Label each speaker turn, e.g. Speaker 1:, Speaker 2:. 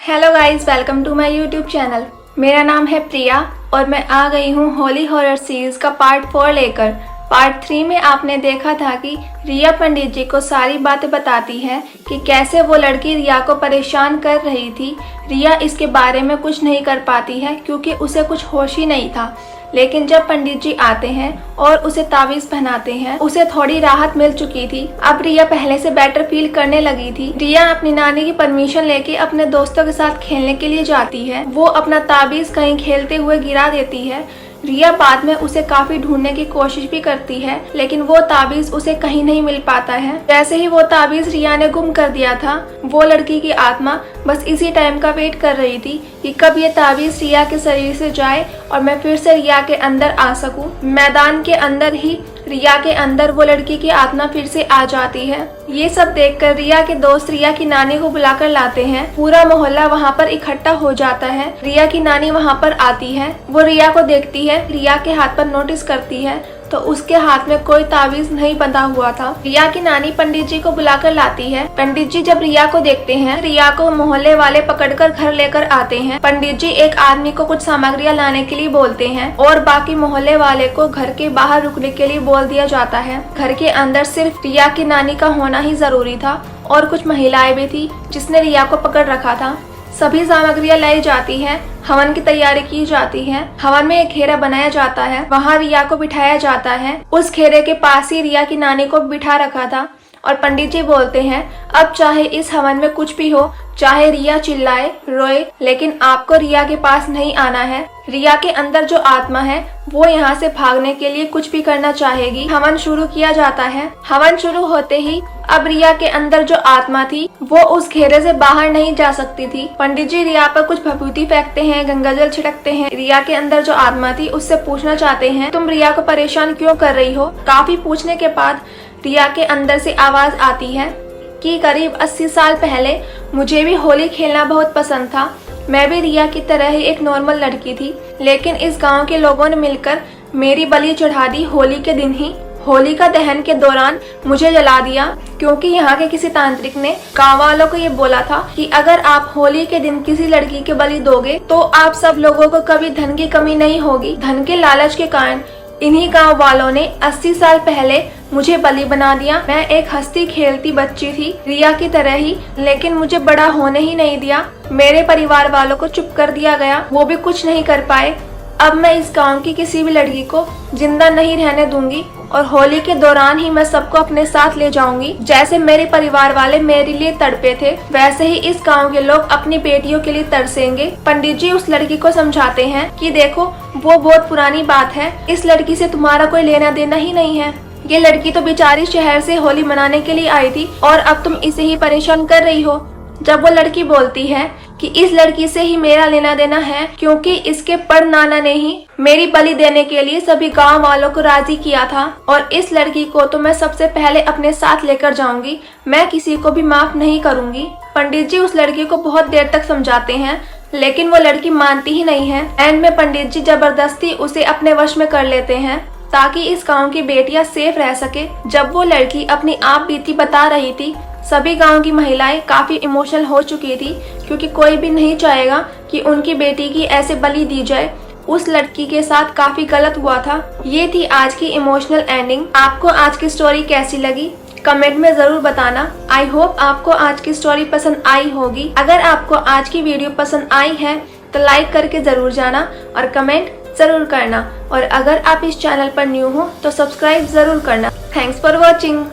Speaker 1: Hello guys, welcome to my YouTube channel. मेरा नाम है प्रिया और मैं आ गई हूँ होली हॉरर सीरीज का पार्ट 4 लेकर। पार्ट 3 में आपने देखा था कि रिया पंडित जी को सारी बातें बताती है कि कैसे वो लड़की रिया को परेशान कर रही थी। रिया इसके बारे में कुछ नहीं कर पाती है क्योंकि उसे कुछ होश ही नहीं था। लेकिन जब पंडित जी आते हैं और उसे तावीज पहनाते हैं, उसे थोड़ी राहत मिल चुकी थी। अब रिया पहले से बेटर फील करने लगी थी। रिया अपनी नानी की परमिशन लेके अपने दोस्तों के साथ खेलने के लिए जाती है। वो अपना ताबीज कहीं खेलते हुए गिरा देती है। रिया बाद में उसे काफी ढूंढने की कोशिश भी करती है, लेकिन वो ताबीज उसे कहीं नहीं मिल पाता है। जैसे ही वो ताबीज रिया ने गुम कर दिया था, वो लड़की की आत्मा बस इसी टाइम का वेट कर रही थी कि कब ये ताबीज रिया के शरीर से जाए और मैं फिर से रिया के अंदर आ सकूं। मैदान के अंदर ही रिया के अंदर वो लड़की की आत्मा फिर से आ जाती है। ये सब देखकर रिया के दोस्त रिया की नानी को बुलाकर लाते हैं। पूरा मोहल्ला वहाँ पर इकट्ठा हो जाता है। रिया की नानी वहाँ पर आती है। वो रिया को देखती है, रिया के हाथ पर नोटिस करती है तो उसके हाथ में कोई ताबीज नहीं बंधा हुआ था। रिया की नानी पंडित जी को बुलाकर लाती है। पंडित जी जब रिया को देखते हैं, रिया को मोहल्ले वाले पकड़कर घर लेकर आते हैं। पंडित जी एक आदमी को कुछ सामग्रियां लाने के लिए बोलते हैं और बाकी मोहल्ले वाले को घर के बाहर रुकने के लिए बोल दिया जाता है। घर के अंदर सिर्फ रिया की नानी का होना ही जरूरी था और कुछ महिलाएं भी थी जिसने रिया को पकड़ रखा था। सभी सामग्रियां लाई जाती हैं। हवन की तैयारी की जाती है। हवन में एक घेरा बनाया जाता है। वहाँ रिया को बिठाया जाता है। उस घेरे के पास ही रिया की नानी को बिठा रखा था और पंडित जी बोलते हैं, अब चाहे इस हवन में कुछ भी हो, चाहे रिया चिल्लाए रोए, लेकिन आपको रिया के पास नहीं आना है। रिया के अंदर जो आत्मा है वो यहाँ से भागने के लिए कुछ भी करना चाहेगी। हवन शुरू किया जाता है। हवन शुरू होते ही अब रिया के अंदर जो आत्मा थी वो उस घेरे से बाहर नहीं जा सकती थी। पंडित जी रिया पर कुछ भभूति फेंकते हैं, गंगाजल छिड़कते हैं। रिया के अंदर जो आत्मा थी उससे पूछना चाहते हैं, तुम रिया को परेशान क्यों कर रही हो। काफी पूछने के बाद रिया के अंदर से आवाज आती है कि करीब 80 साल पहले मुझे भी होली खेलना बहुत पसंद था। मैं भी रिया की तरह ही एक नॉर्मल लड़की थी, लेकिन इस गांव के लोगों ने मिलकर मेरी बलि चढ़ा दी। होली के दिन ही होलिका दहन के दौरान मुझे जला दिया, क्योंकि यहाँ के किसी तांत्रिक ने गाँव वालों को ये बोला था कि अगर आप होली के दिन किसी लड़की के बलि दोगे तो आप सब लोगों को कभी धन की कमी नहीं होगी। धन के लालच के कारण इन्हीं गांव वालों ने 80 साल पहले मुझे बलि बना दिया। मैं एक हंसती खेलती बच्ची थी रिया की तरह ही, लेकिन मुझे बड़ा होने ही नहीं दिया। मेरे परिवार वालों को चुप कर दिया गया, वो भी कुछ नहीं कर पाए। अब मैं इस गांव की किसी भी लड़की को जिंदा नहीं रहने दूंगी और होली के दौरान ही मैं सबको अपने साथ ले जाऊंगी। जैसे मेरे परिवार वाले मेरे लिए तड़पे थे, वैसे ही इस गांव के लोग अपनी बेटियों के लिए तरसेंगे। पंडित जी उस लड़की को समझाते हैं कि देखो, वो बहुत पुरानी बात है, इस लड़की से तुम्हारा कोई लेना देना ही नहीं है। ये लड़की तो बेचारी शहर से होली मनाने के लिए आई थी और अब तुम इसे ही परेशान कर रही हो। जब वो लड़की बोलती है कि इस लड़की से ही मेरा लेना देना है, क्योंकि इसके परनाना ने ही मेरी बलि देने के लिए सभी गांव वालों को राजी किया था और इस लड़की को तो मैं सबसे पहले अपने साथ लेकर जाऊंगी, मैं किसी को भी माफ नहीं करूंगी। पंडित जी उस लड़की को बहुत देर तक समझाते हैं, लेकिन वो लड़की मानती ही नहीं है। एंड में पंडित जी जबरदस्ती उसे अपने वश में कर लेते हैं ताकि इस गाँव की बेटियां सेफ रह सके। जब वो लड़की अपनी आप बीती बता रही थी, सभी गांव की महिलाएं काफी इमोशनल हो चुकी थी, क्योंकि कोई भी नहीं चाहेगा कि उनकी बेटी की ऐसे बलि दी जाए। उस लड़की के साथ काफी गलत हुआ था। ये थी आज की इमोशनल एंडिंग। आपको आज की स्टोरी कैसी लगी कमेंट में जरूर बताना। आई होप आपको आज की स्टोरी पसंद आई होगी। अगर आपको आज की वीडियो पसंद आई है तो लाइक करके जरूर जाना और कमेंट जरूर करना, और अगर आप इस चैनल पर न्यू हो तो सब्सक्राइब जरूर करना। Thanks for watching.